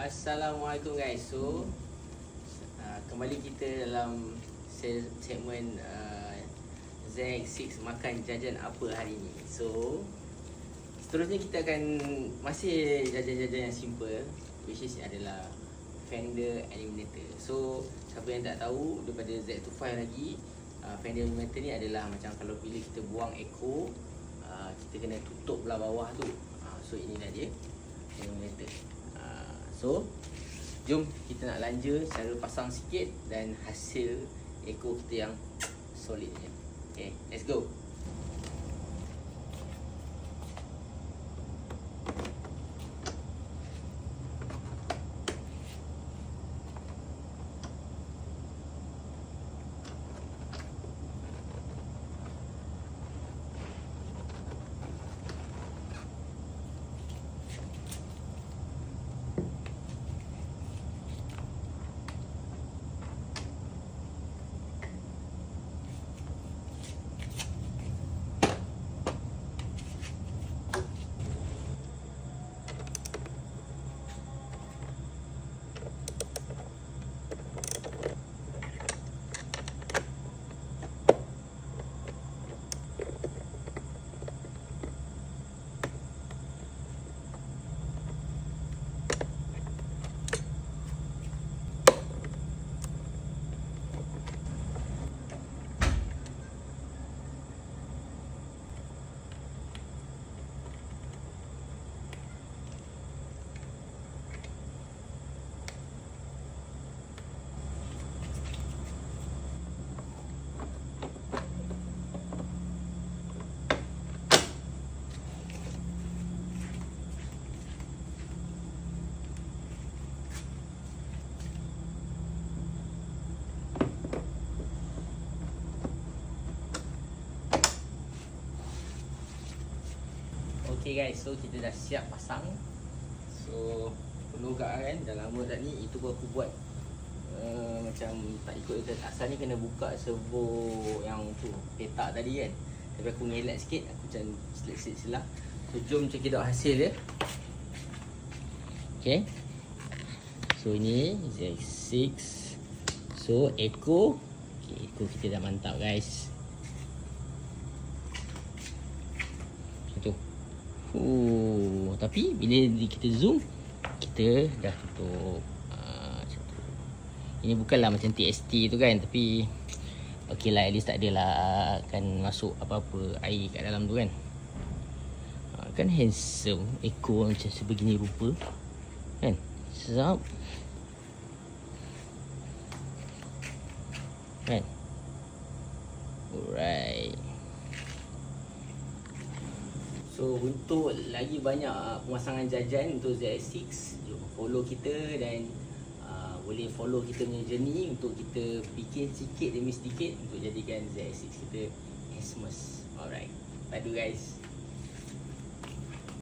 Assalamualaikum guys. So kembali kita dalam segmen ZX6 makan jajan apa hari ni. So seterusnya kita akan masih jajan-jajan yang simple, which is adalah fender eliminator. So siapa yang tak tahu, daripada Z25 lagi, fender eliminator ni adalah macam kalau bila kita buang echo, kita kena tutup belah bawah tu. So inilah dia eliminator. So jom kita nak lanja cara pasang sikit dan hasil echo kita yang solidnya. Okay, let's go. Okay guys, so kita dah siap pasang. So penuh gak kan, dah lama dah ni. Itu pun aku buat macam tak ikut dia. Asal ni kena buka servo yang tu petak tadi kan, tapi aku ngelak sikit, aku macam silap. So jom check it out hasil dia. Okay, so ini ZX6. So echo, okay, echo kita dah mantap guys. Tapi bila kita zoom, kita dah tutup macam tu. Ini bukanlah macam TST tu kan, tapi ok lah, at least tak adalah akan masuk apa-apa air kat dalam tu kan. Kan handsome echo macam sebegini rupa kan. Sedap kan. Alright. So untuk lagi banyak pemasangan jajan untuk ZX6, jom follow kita dan boleh follow kita punya journey untuk kita bikin sikit demi sedikit untuk jadikan ZX6 kita Christmas. Alright, padu guys.